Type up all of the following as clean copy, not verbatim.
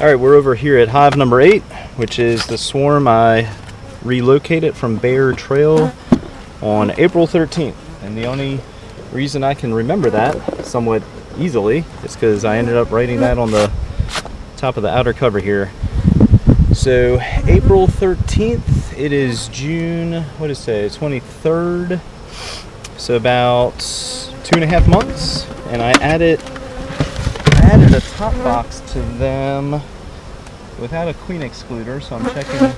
Alright, we're over here at hive number 8, which is the swarm I relocated from Bear Trail on April 13th. And the only reason I can remember that somewhat easily is because I ended up writing that on the top of the outer cover here. So April 13th, it is June, what is today, 23rd, so about 2.5 months, and I added a top box to them without a queen excluder, so I'm checking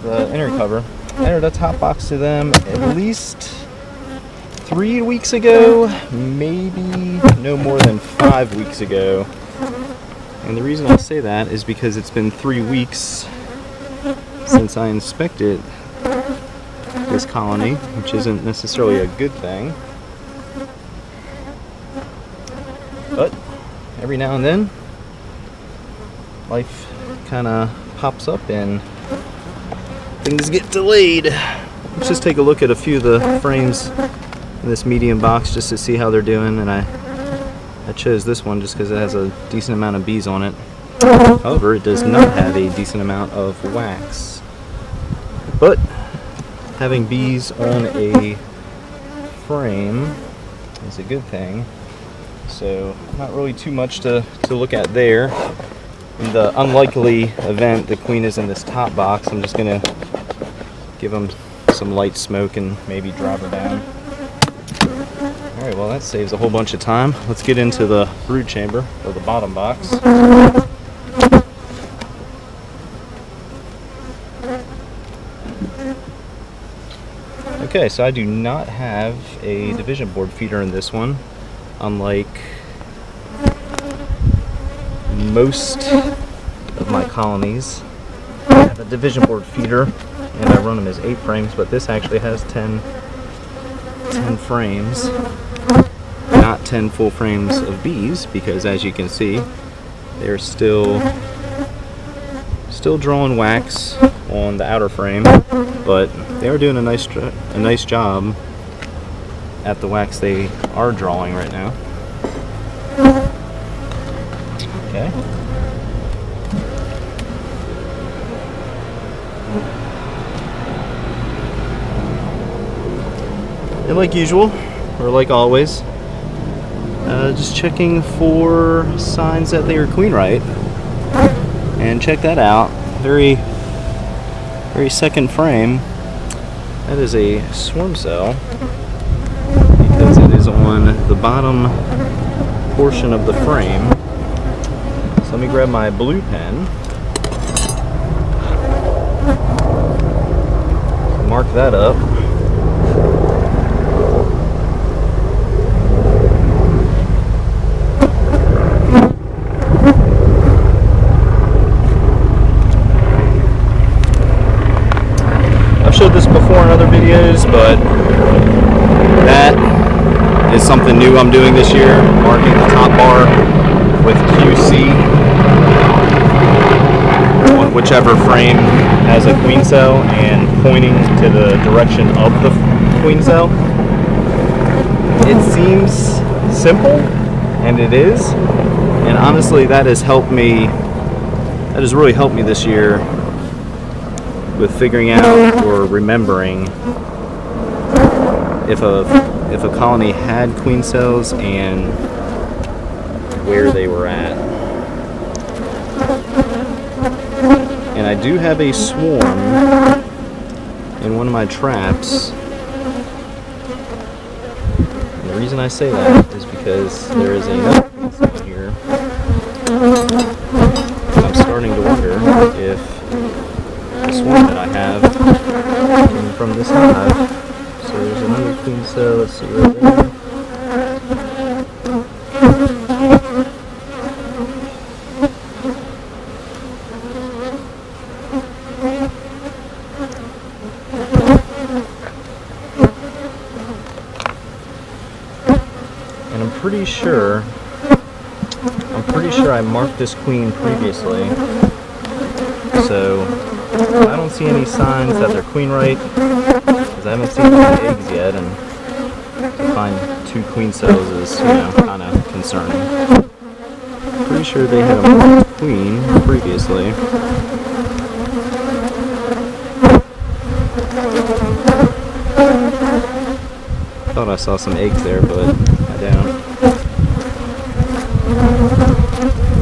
the inner cover. I added a top box to them at least 3 weeks ago, maybe no more than 5 weeks ago. And the reason I say that is because it's been 3 weeks since I inspected this colony, which isn't necessarily a good thing. But every now and then, life kind of pops up and things get delayed. Let's just take a look at a few of the frames in this medium box just to see how they're doing. And I chose this one just because it has a decent amount of bees on it. However, it does not have a decent amount of wax. But having bees on a frame is a good thing. So not really too much to look at there. In the unlikely event the queen is in this top box, I'm just going to give them some light smoke and maybe drive her down. Alright, well that saves a whole bunch of time. Let's get into the brood chamber, or the bottom box. Okay, so I do not have a division board feeder in this one, unlike most of my colonies. I have a division board feeder and I run them as 8 frames, but this actually has 10 frames, not 10 full frames of bees, because as you can see, they're still drawing wax on the outer frame, but they are doing a nice job at the wax they are drawing right now. Okay. And like usual, or like always, just checking for signs that they are queen right. And check that out. Very second frame. That is a swarm cell, because it is on the bottom portion of the frame. So let me grab my blue pen. Mark that up. I've showed this before in other videos, but that is something new I'm doing this year, marking the top bar with QC on whichever frame has a queen cell and pointing to the direction of the queen cell. It seems simple, and it is, and honestly that has really helped me this year with figuring out or remembering if a colony had queen cells and where they were at. And I do have a swarm in one of my traps. And the reason I say that is because there is another queen cell here. And I'm starting to wonder if the swarm that I have came from this hive. So there's another queen cell, let's see right there. And I'm pretty sure I marked this queen previously. So I don't see any signs that they're queen right, because I haven't seen any eggs yet, and to find 2 queen cells is, kind of concerning. pretty sure they had a queen previously. Thought I saw some eggs there, but I don't.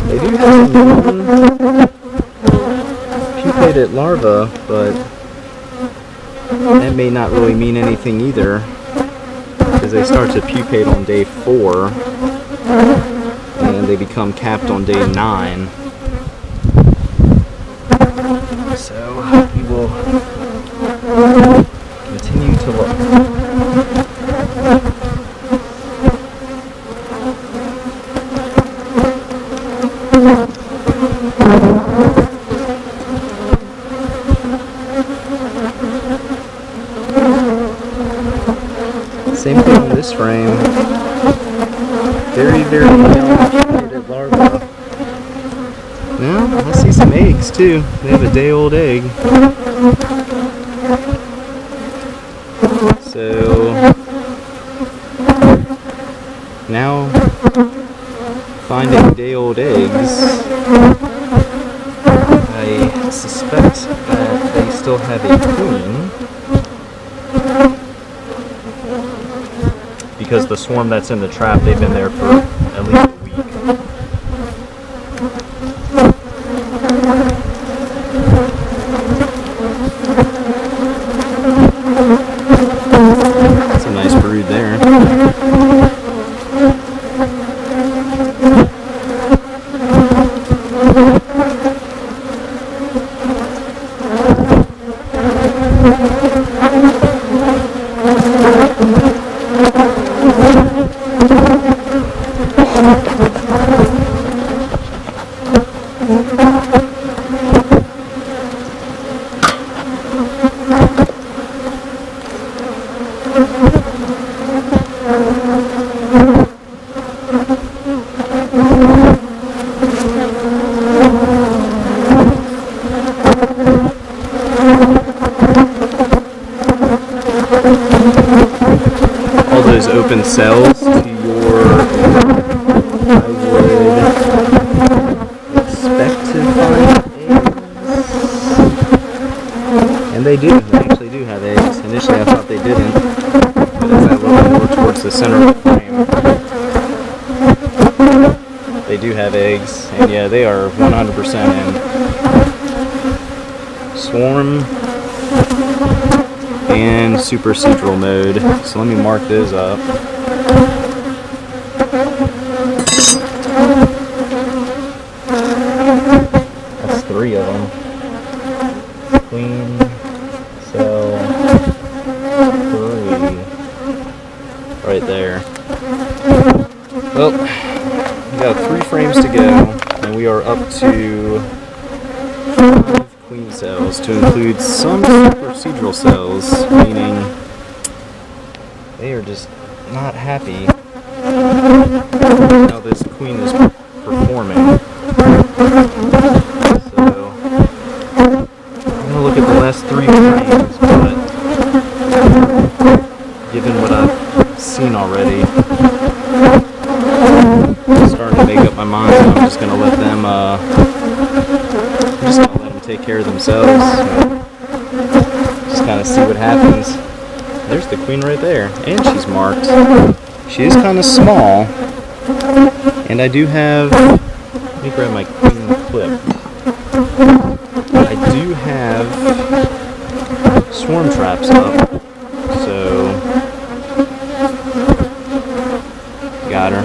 They do have some pupated larvae, but that may not really mean anything either, because they start to pupate on day 4 and they become capped on day 9. So we will continue to look. Same thing in this frame. Very, very young larvae. Now, I see some eggs too. They have a day-old egg. So, now, finding day-old eggs, I suspect that they still have a queen, because the swarm that's in the trap, they've been there for at least a week. That's a nice brood there. All those open cells to your, I would expect to find eggs. And they do. They actually do have eggs. Initially I thought they didn't, but as I look more towards the center of the frame, they do have eggs. And yeah, they are 100% in swarm and supersedral mode. So let me mark those up. That's 3 of them. Queen cell 3 right there. Well, we got 3 frames to go, and we are up to 5 queen cells, to include some procedural cells, meaning they are just not happy how this queen is performing. So I'm going to look at the last 3 frames, but given what I've seen already, I'm starting to make up my mind. I'm just going to let them take care of themselves. Just kind of see what happens. There's the queen right there, and she's marked. She is kind of small, and I do have, let me grab my queen clip. I do have swarm traps up, so got her.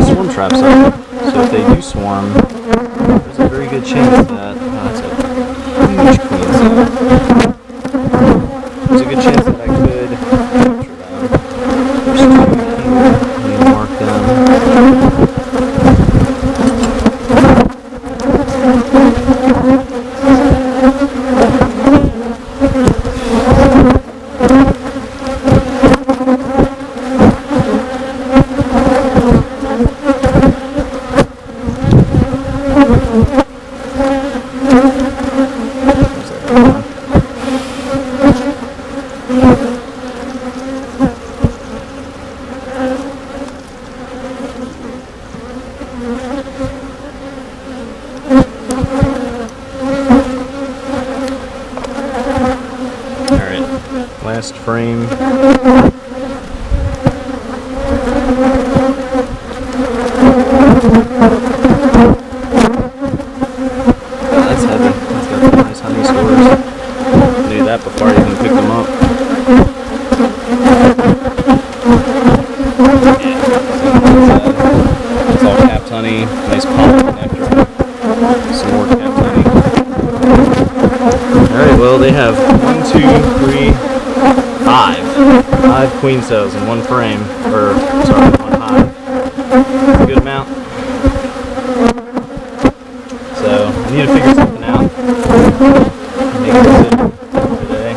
Swarm traps up, so if they do swarm, there's a very good chance that that's a huge queen cell. There's a good chance that I could capture them. There's 2 here. Let me mark them. last frame. That's heavy. That's got some nice honey stores. Knew that before I even picked them up. It's all capped honey. Nice pollen nectar. Some more capped honey. Alright, well they have 5 queen cells in one frame. Or, sorry, one hive. A good amount. So, I need to figure something out. Make a decision today.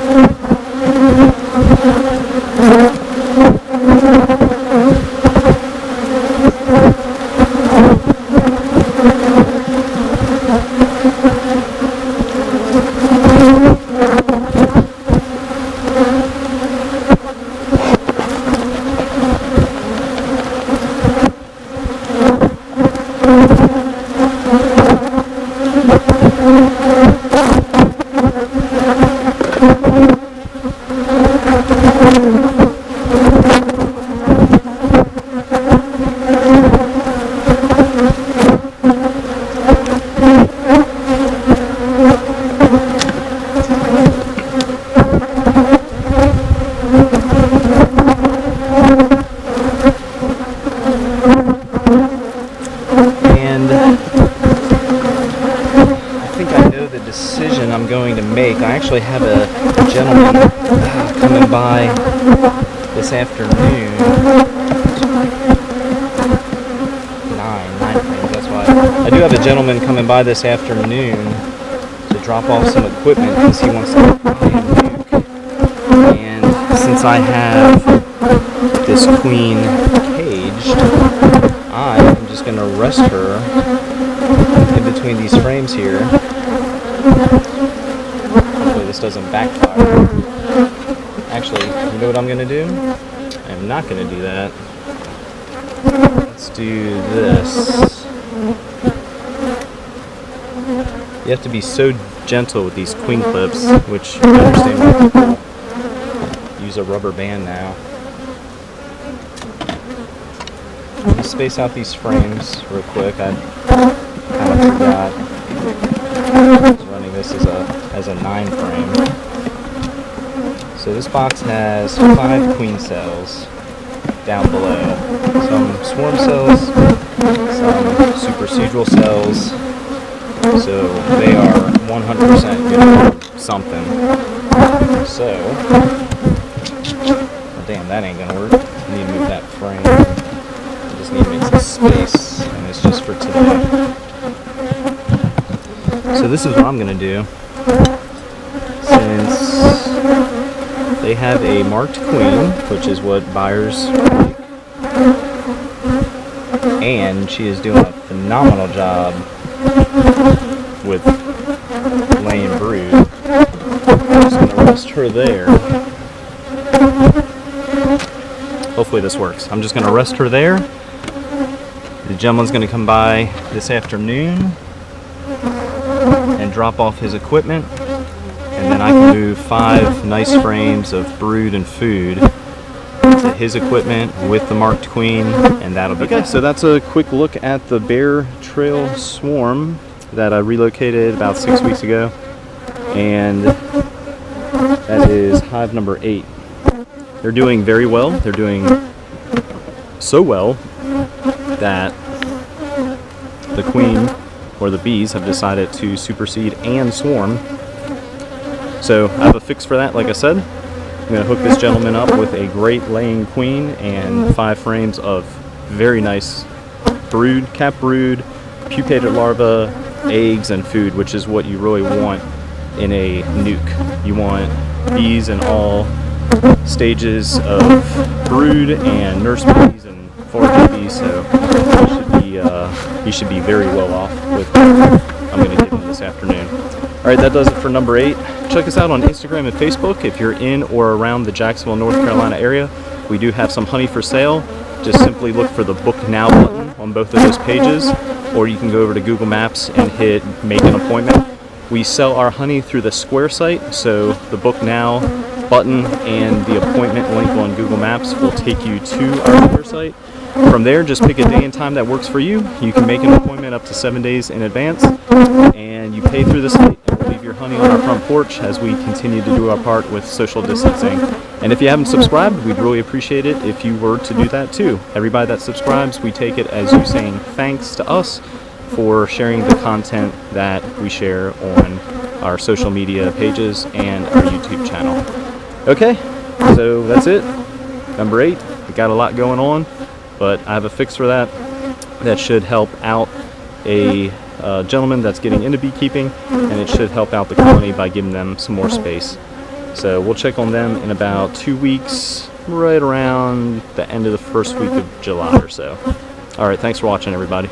I'm going to make. I actually have a gentleman coming by this afternoon. 9 frames, that's why. I do have a gentleman coming by this afternoon to drop off some equipment because he wants to buy a nuke. And since I have this queen caged, I am just going to rest her in between these frames here. Hopefully this doesn't backfire. Actually, you know what I'm going to do? I'm not going to do that. Let's do this. You have to be so gentle with these queen clips, which I understand why people use a rubber band now. Let me space out these frames real quick. I kind of forgot. I was running this as a 9 frame. So this box has 5 queen cells down below. Some swarm cells, some supersedral cells. So they are 100% good for something. So, oh damn, that ain't gonna work. I need to move that frame. I just need to make some space, and it's just for today. So this is what I'm gonna do. Since they have a marked queen, which is what buyers like, and she is doing a phenomenal job with laying brood. I'm just going to rest her there. Hopefully this works. I'm just going to rest her there. The gentleman's going to come by this afternoon and drop off his equipment, and then I can move 5 nice frames of brood and food to his equipment with the marked queen, and that'll be okay. So that's a quick look at the Bear Trail swarm that I relocated about 6 weeks ago, and that is hive number 8. They're doing very well. They're doing so well that the queen or the bees have decided to supersede and swarm. So I have a fix for that. Like I said, I'm going to hook this gentleman up with a great laying queen and 5 frames of very nice brood, cap brood, pupated larvae, eggs, and food, which is what you really want in a nuke. You want bees in all stages of brood and nurse bees and foraging bees, so you should be very well off with what I'm going to give him this afternoon. Alright, that does it for number 8. Check us out on Instagram and Facebook if you're in or around the Jacksonville, North Carolina area. We do have some honey for sale. Just simply look for the Book Now button on both of those pages, or you can go over to Google Maps and hit Make an Appointment. We sell our honey through the Square site, so the Book Now button and the appointment link on Google Maps will take you to our website. From there, just pick a day and time that works for you. You can make an appointment up to 7 days in advance, and you pay through the site and we'll leave your honey on our front porch as we continue to do our part with social distancing. And if you haven't subscribed, we'd really appreciate it if you were to do that too. Everybody that subscribes, we take it as you saying thanks to us for sharing the content that we share on our social media pages and our YouTube channel. Okay, so that's it. Number 8, we got a lot going on, but I have a fix for that. That should help out a gentleman that's getting into beekeeping, and it should help out the colony by giving them some more space. So we'll check on them in about 2 weeks, right around the end of the first week of July or so. All right, thanks for watching, everybody.